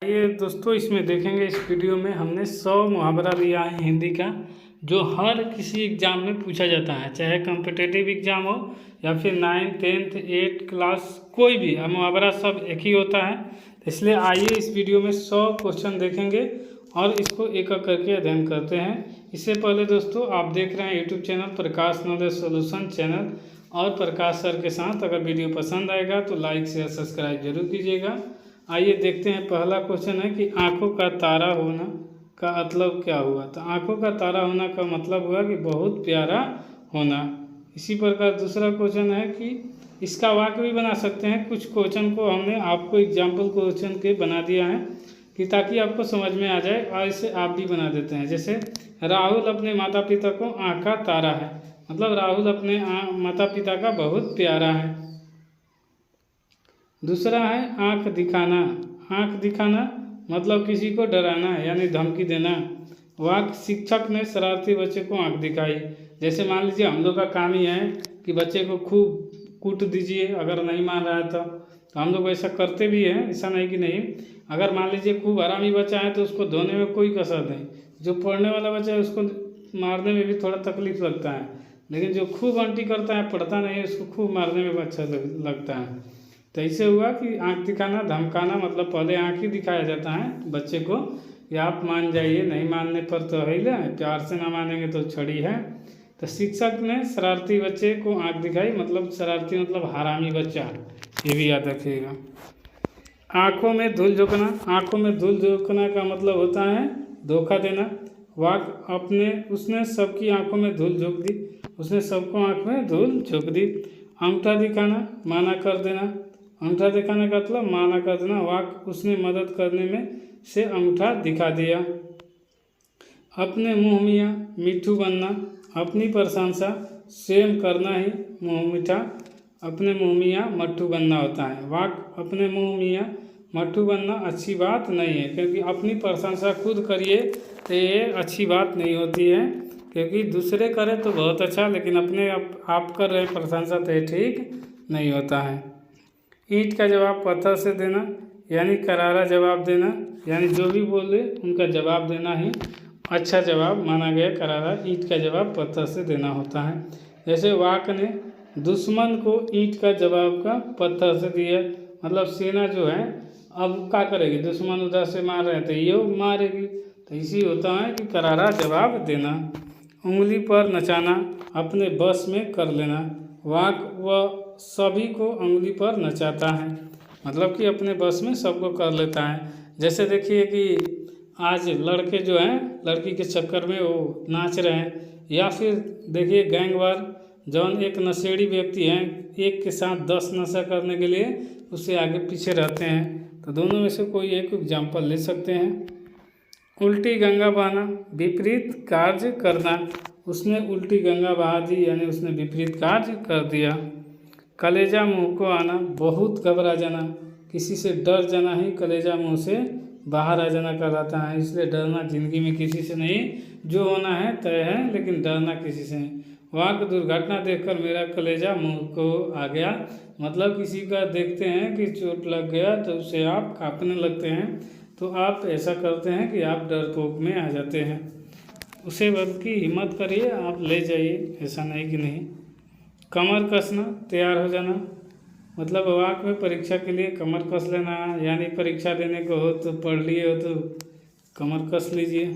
ये दोस्तों इसमें देखेंगे, इस वीडियो में हमने 100 मुहावरा लिया है हिंदी का, जो हर किसी एग्ज़ाम में पूछा जाता है, चाहे कॉम्पिटिटिव एग्ज़ाम हो या फिर 9, 10, 8 क्लास, कोई भी मुहावरा सब एक ही होता है। तो इसलिए आइए इस वीडियो में 100 क्वेश्चन देखेंगे और इसको एक एक करके अध्ययन करते हैं। इससे पहले दोस्तों आप देख रहे हैं यूट्यूब चैनल प्रकाश नॉलेज सॉल्यूशन चैनल और प्रकाश सर के साथ। अगर वीडियो पसंद आएगा तो लाइक शेयर सब्सक्राइब जरूर कीजिएगा। आइए देखते हैं। पहला क्वेश्चन है कि आंखों का तारा होना का मतलब क्या हुआ। तो आंखों का तारा होना का मतलब हुआ कि बहुत प्यारा होना। इसी प्रकार दूसरा क्वेश्चन है कि इसका वाक्य भी बना सकते हैं। कुछ क्वेश्चन को हमने आपको एग्जाम्पल क्वेश्चन के बना दिया है कि ताकि आपको समझ में आ जाए, और इसे आप भी बना देते हैं। जैसे राहुल अपने माता पिता को आँख का तारा है, मतलब राहुल अपने माता पिता का बहुत प्यारा है। दूसरा है आँख दिखाना। आँख दिखाना मतलब किसी को डराना यानी धमकी देना। वाक्य शिक्षक ने शरारती बच्चे को आँख दिखाई। जैसे मान लीजिए हम लोग का काम ही है कि बच्चे को खूब कूट दीजिए, अगर नहीं मान रहा है तो हम लोग ऐसा करते भी हैं, ऐसा नहीं कि नहीं। अगर मान लीजिए खूब हरामी बच्चा है तो उसको धोने में कोई कसर नहीं। जो पढ़ने वाला बच्चा है उसको मारने में भी थोड़ा तकलीफ लगता है, लेकिन जो खूब आंटी करता है, पढ़ता नहीं है, उसको खूब मारने में अच्छा लगता है। तो ऐसे हुआ कि आँख दिखाना, धमकाना, मतलब पहले आँख ही दिखाया जाता है बच्चे को कि आप मान जाइए, नहीं मानने पर तो है ही, प्यार से ना मानेंगे तो छड़ी है। तो शिक्षक ने शरारती बच्चे को आँख दिखाई, मतलब शरारती मतलब हरामी बच्चा, ये भी याद रखिएगा। आँखों में धूल झोंकना। आँखों में धूल झोंकना का मतलब होता है धोखा देना। वाक्य उसने सबकी आँखों में धूल झोंक दी, उसने सबको आँख में धूल झोंक दी। अंगूठा दिखाना, माना कर देना। अंगूठा दिखाने का मतलब माना कर देना। वाक्य उसने मदद करने में से अंगूठा दिखा दिया। अपने मुँह मियाँ मिट्ठू बनना। अपनी प्रशंसा स्वयं करना ही मुँह मीठा, अपने मुँह मियाँ मट्ठू बनना होता है। वाक्य अपने मुँह मियाँ मट्ठू बनना अच्छी बात नहीं है, क्योंकि अपनी प्रशंसा खुद करिए तो ये अच्छी बात नहीं होती है, क्योंकि दूसरे करें तो बहुत अच्छा, लेकिन अपने आप कर रहे प्रशंसा तो ये ठीक नहीं होता है। ईंट का जवाब पत्थर से देना यानी करारा जवाब देना, यानी जो भी बोले उनका जवाब देना ही अच्छा जवाब माना गया। करारा ईंट का जवाब पत्थर से देना होता है। जैसे वाक ने दुश्मन को ईंट का जवाब का पत्थर से दिया, मतलब सेना जो है अब क्या करेगी, दुश्मन उधर से मार रहे हैं तो ये मारेगी। तो इसी होता है कि करारा जवाब देना। उंगली पर नचाना, अपने बस में कर लेना। वाक वह सभी को उंगली पर नचाता है, मतलब कि अपने बस में सबको कर लेता है। जैसे देखिए कि आज लड़के जो हैं लड़की के चक्कर में वो नाच रहे हैं, या फिर देखिए गैंगवार जौन एक नशेड़ी व्यक्ति हैं, एक के साथ 10 नशा करने के लिए उससे आगे पीछे रहते हैं। तो दोनों में से कोई एक एग्जाम्पल ले सकते हैं। उल्टी गंगा बहाना, विपरीत कार्य करना। उसने उल्टी गंगा बहा दी यानी उसने विपरीत कार्य कर दिया। कलेजा मुंह को आना, बहुत घबरा जाना, किसी से डर जाना ही कलेजा मुंह से बाहर आ जाना कहलाता है। इसलिए डरना जिंदगी में किसी से नहीं, जो होना है तय है, लेकिन डरना किसी से नहीं। वाक्य दुर्घटना देखकर मेरा कलेजा मुंह को आ गया, मतलब किसी का देखते हैं कि चोट लग गया तो उसे आप कांपने लगते हैं, तो आप ऐसा करते हैं कि आप डरपोक में आ जाते हैं। उसे बल्कि हिम्मत करिए, आप ले जाइए, ऐसा नहीं कि नहीं। कमर कसना, तैयार हो जाना, मतलब वाक्य में परीक्षा के लिए कमर कस लेना, यानी परीक्षा देने को हो तो पढ़ लिए हो तो कमर कस लीजिए।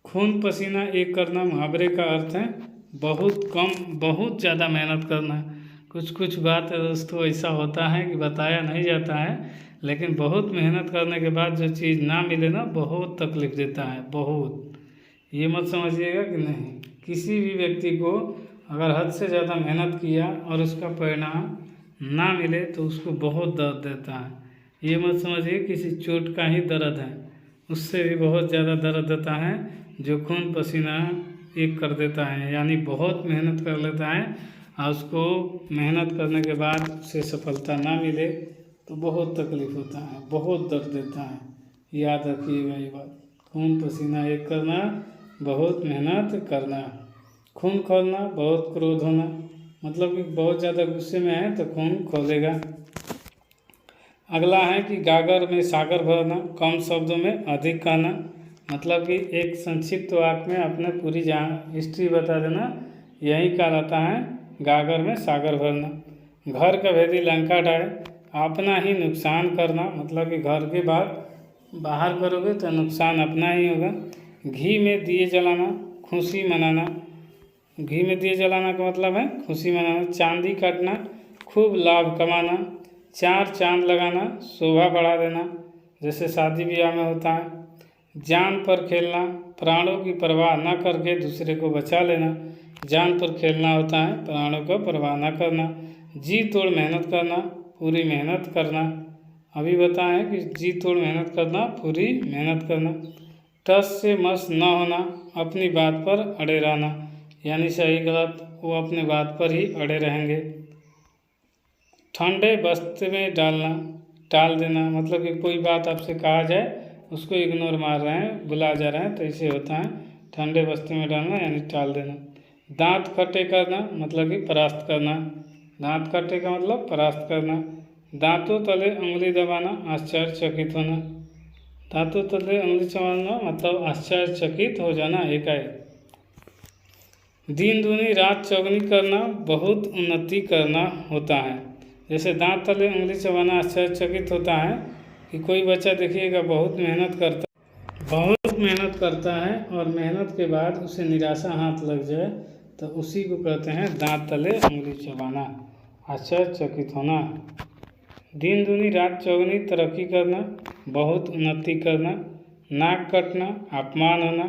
खून पसीना एक करना मुहावरे का अर्थ है बहुत कम, बहुत ज़्यादा मेहनत करना। कुछ बात है दोस्तों ऐसा होता है कि बताया नहीं जाता है, लेकिन बहुत मेहनत करने के बाद जो चीज़ ना मिले ना, बहुत तकलीफ देता है, बहुत। ये मत समझिएगा कि नहीं, किसी भी व्यक्ति को अगर हद से ज़्यादा मेहनत किया और उसका परिणाम ना मिले तो उसको बहुत दर्द देता है। ये मत समझिए किसी चोट का ही दर्द है, उससे भी बहुत ज़्यादा दर्द देता है जो खून पसीना एक कर देता है, यानी बहुत मेहनत कर लेता है और उसको मेहनत करने के बाद उसे सफलता ना मिले तो बहुत तकलीफ होता है, बहुत दर्द देता है। याद रखिएगा ये बात। खून पसीना एक करना, बहुत मेहनत करना। खून खोलना, बहुत क्रोध होना, मतलब कि बहुत ज़्यादा गुस्से में है तो खून खोलेगा। अगला है कि गागर में सागर भरना, कम शब्दों में अधिक कहना। मतलब कि एक संक्षिप्त वाक्य में अपने पूरी हिस्ट्री बता देना, यही कहलाता है गागर में सागर भरना। घर का भेदी लंका ढाए, अपना ही नुकसान करना। मतलब कि घर के बाहर करोगे तो नुकसान अपना ही होगा। घी में दिए जलाना, खुशी मनाना। घी में दिए जलाना का मतलब है खुशी मनाना। चांदी काटना, खूब लाभ कमाना। चार चांद लगाना, शोभा बढ़ा देना, जैसे शादी ब्याह में होता है। जान पर खेलना, प्राणों की परवाह न करके दूसरे को बचा लेना। जान पर खेलना होता है प्राणों को परवाह न करना। जी तोड़ मेहनत करना, पूरी मेहनत करना। अभी बताएं कि जी तोड़ मेहनत करना, पूरी मेहनत करना। टस से मस न होना, अपनी बात पर अड़े रहना। यानी सही गलत वो अपने बात पर ही अड़े रहेंगे। ठंडे बस्ते में डालना, टाल देना। मतलब कि कोई बात आपसे कहा जाए उसको इग्नोर मार रहे हैं, भुला जा रहे हैं, तो इसे होता है ठंडे बस्ते में डालना यानी टाल देना। दांत खट्टे करना, मतलब कि परास्त करना। दांत खट्टे का मतलब परास्त करना। दांतों तले उंगली दबाना, आश्चर्यचकित होना। दांतों तले उंगली चबाना मतलब आश्चर्यचकित हो जाना एकाएक। दिन दूनी रात चौगनी करना, बहुत उन्नति करना होता है। जैसे दांत तले उंगली चबाना आश्चर्यचकित होता है कि कोई बच्चा देखिएगा बहुत मेहनत करता है और मेहनत के बाद उसे निराशा हाथ लग जाए तो उसी को कहते हैं दांत तले उंगली चबाना, आश्चर्यचकित होना। दिन दूनी रात चौगनी तरक्की करना, बहुत उन्नति करना। नाक कटना, अपमान होना।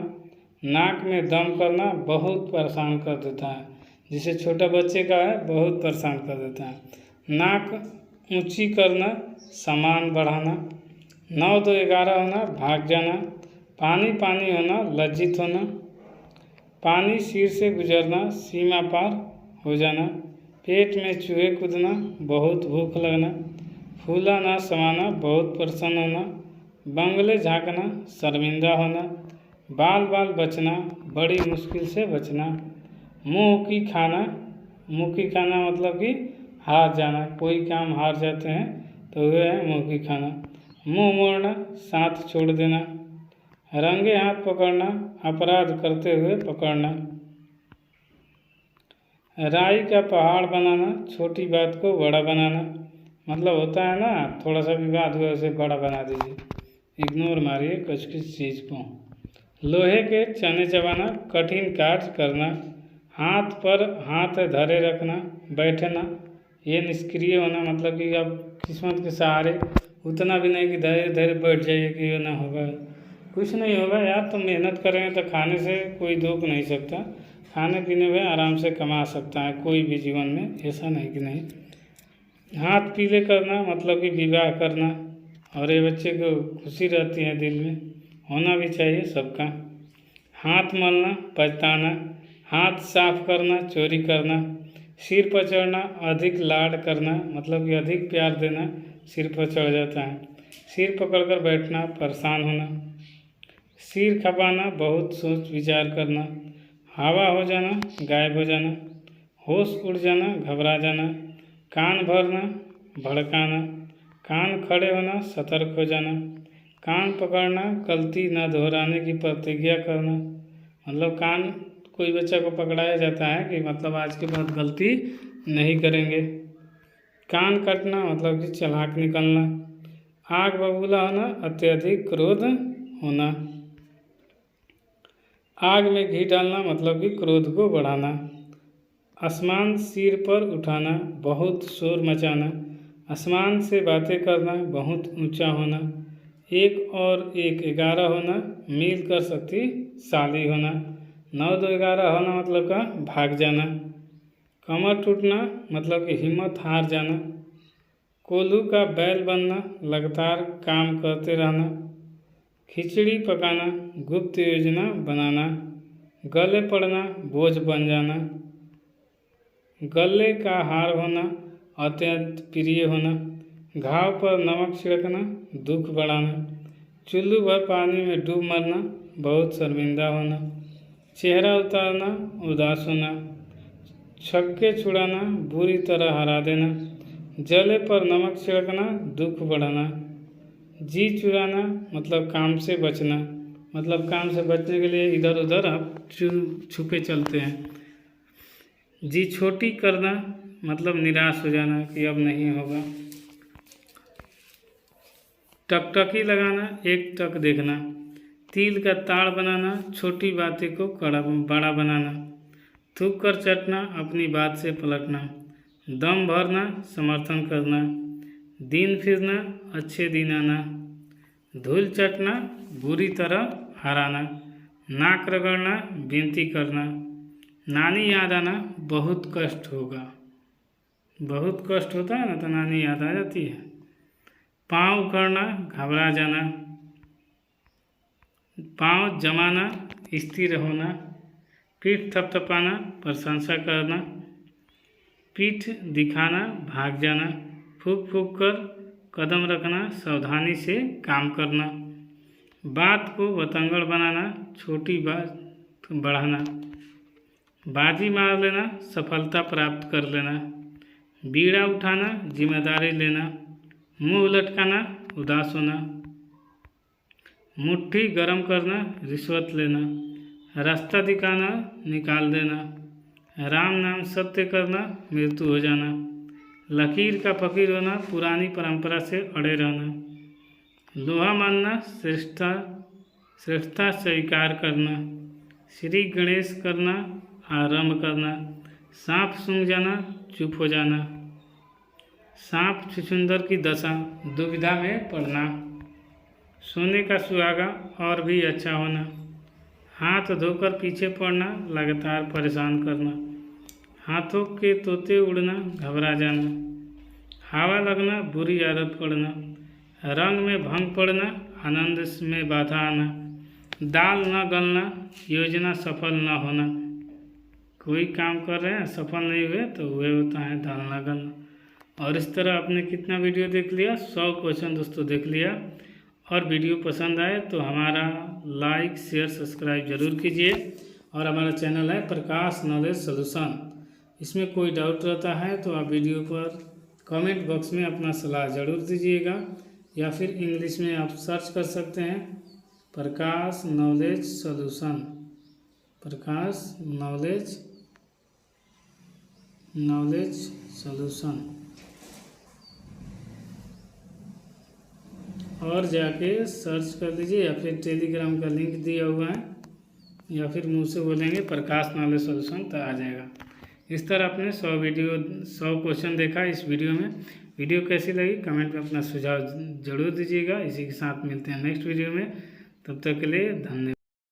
नाक में दम करना बहुत परेशान कर देता है, जिसे छोटा बच्चे का है बहुत परेशान कर देता है। नाक ऊंची करना, सामान बढ़ाना। 9 2 11 होना, भाग जाना। पानी पानी होना, लज्जित होना। पानी सिर से गुजरना, सीमा पार हो जाना। पेट में चूहे कूदना, बहुत भूख लगना। फूला ना समाना, बहुत प्रसन्न होना। बंगले झांकना, शर्मिंदा होना। बाल बाल बचना, बड़ी मुश्किल से बचना। मुँह की खाना मतलब कि हार जाना, कोई काम हार जाते हैं तो वह है मुँह की खाना। मुँह मोड़ना, साथ छोड़ देना। रंगे हाथ पकड़ना, अपराध करते हुए पकड़ना। राई का पहाड़ बनाना, छोटी बात को बड़ा बनाना। मतलब होता है ना, थोड़ा सा विवाद हुआ उसे बड़ा बना दीजिए, इग्नोर मारिए कुछ चीज़ को। लोहे के चने चबाना, कठिन कार्य करना। हाथ पर हाथ धरे रखना, बैठना। ये निष्क्रिय होना, मतलब कि अब किस्मत के सहारे उतना भी नहीं कि धैर्य धैर्य बैठ जाइए कि ये ना होगा, कुछ नहीं होगा यार। तुम मेहनत करेंगे तो खाने से कोई रोक नहीं सकता, खाने पीने में आराम से कमा सकता है कोई भी जीवन में, ऐसा नहीं कि नहीं। हाथ पीले करना, मतलब कि विवाह करना। और ये बच्चे को खुशी रहती है दिल में, होना भी चाहिए सबका। हाथ मलना, पछताना। हाथ साफ करना, चोरी करना। सिर पर चढ़ना, अधिक लाड करना, मतलब कि अधिक प्यार देना, सिर पर चढ़ जाता है। सिर पकड़कर बैठना, परेशान होना। सिर खपाना, बहुत सोच विचार करना। हवा हो जाना, गायब हो जाना। होश उड़ जाना, घबरा जाना। कान भरना, भड़काना। कान खड़े होना, सतर्क हो जाना। कान पकड़ना, गलती न दोहराने की प्रतिज्ञा करना। मतलब कान कोई बच्चा को पकड़ाया जाता है कि मतलब आज के बाद गलती नहीं करेंगे। कान काटना मतलब कि चालाक निकलना। आग बबूला होना, अत्यधिक क्रोध होना। आग में घी डालना मतलब कि क्रोध को बढ़ाना। आसमान सिर पर उठाना, बहुत शोर मचाना। आसमान से बातें करना, बहुत ऊंचा होना। 1 और 1 11 होना, मिल कर शक्तिशाली होना। 9 2 11 होना मतलब का भाग जाना। कमर टूटना मतलब कि हिम्मत हार जाना। कोल्हू का बैल बनना, लगातार काम करते रहना। खिचड़ी पकाना, गुप्त योजना बनाना। गले पड़ना, बोझ बन जाना। गले का हार होना, अत्यंत प्रिय होना। घाव पर नमक छिड़कना, दुख बढ़ाना। चुल्लू भर पानी में डूब मरना, बहुत शर्मिंदा होना। चेहरा उतारना, उदास होना। छक्के छुड़ाना, बुरी तरह हरा देना। जले पर नमक छिड़कना, दुख बढ़ाना। जी चुराना मतलब काम से बचना, मतलब काम से बचने के लिए इधर उधर आप छुपे चलते हैं। जी छोटी करना मतलब निराश हो जाना कि अब नहीं होगा। टकटकी लगाना, एक टक देखना। तिल का ताड़ बनाना, छोटी बातें को बड़ा बनाना। थूक कर चटना, अपनी बात से पलटना। दम भरना, समर्थन करना। दिन फिरना, अच्छे दिन आना। धूल चटना, बुरी तरह हराना। नाक रगड़ना, विनती करना। नानी याद आना, बहुत कष्ट होगा। बहुत कष्ट होता है ना तो नानी याद आ जाती है। पाँव उखड़ना, घबरा जाना। पाँव जमाना, स्थिर होना। पीठ थपथपाना, प्रशंसा करना। पीठ दिखाना, भाग जाना। फूंक फूंक कर कदम रखना, सावधानी से काम करना। बात को बतंगड़ बनाना, छोटी बात बढ़ाना। बाजी मार लेना, सफलता प्राप्त कर लेना। बीड़ा उठाना, जिम्मेदारी लेना। मुंह लटकाना, उदास होना। मुट्ठी गरम करना, रिश्वत लेना। रास्ता दिखाना, निकाल देना। राम नाम सत्य करना, मृत्यु हो जाना। लकीर का फकीर होना, पुरानी परंपरा से अड़े रहना। लोहा मानना, श्रेष्ठता स्वीकार करना। श्री गणेश करना, आरंभ करना। सांप सूंघ जाना, चुप हो जाना। सांप छुछुंदर की दशा, दुविधा में पड़ना। सोने का सुहागा, और भी अच्छा होना। हाथ धोकर पीछे पड़ना, लगातार परेशान करना। हाथों के तोते उड़ना, घबरा जाना। हवा लगना, बुरी आदत पड़ना। रंग में भंग पड़ना, आनंद में बाधा आना। दाल न गलना, योजना सफल न होना। कोई काम कर रहे हैं सफल नहीं हुए तो वह होता है दाल न गलना। और इस तरह आपने कितना वीडियो देख लिया, 100 क्वेश्चन दोस्तों देख लिया। और वीडियो पसंद आए तो हमारा लाइक शेयर सब्सक्राइब जरूर कीजिए। और हमारा चैनल है प्रकाश नॉलेज सॉल्यूशन। इसमें कोई डाउट रहता है तो आप वीडियो पर कमेंट बॉक्स में अपना सलाह ज़रूर दीजिएगा, या फिर इंग्लिश में आप सर्च कर सकते हैं प्रकाश नॉलेज सॉल्यूशन। प्रकाश नॉलेज सॉल्यूशन। और जाके सर्च कर लीजिए, या फिर टेलीग्राम का लिंक दिया हुआ है, या फिर मुंह से बोलेंगे प्रकाश नॉलेज सॉल्यूशन तो आ जाएगा। इस तरह आपने 100 क्वेश्चन देखा इस वीडियो में। वीडियो कैसी लगी कमेंट में अपना सुझाव जरूर दीजिएगा। इसी के साथ मिलते हैं नेक्स्ट वीडियो में, तब तक के लिए धन्यवाद।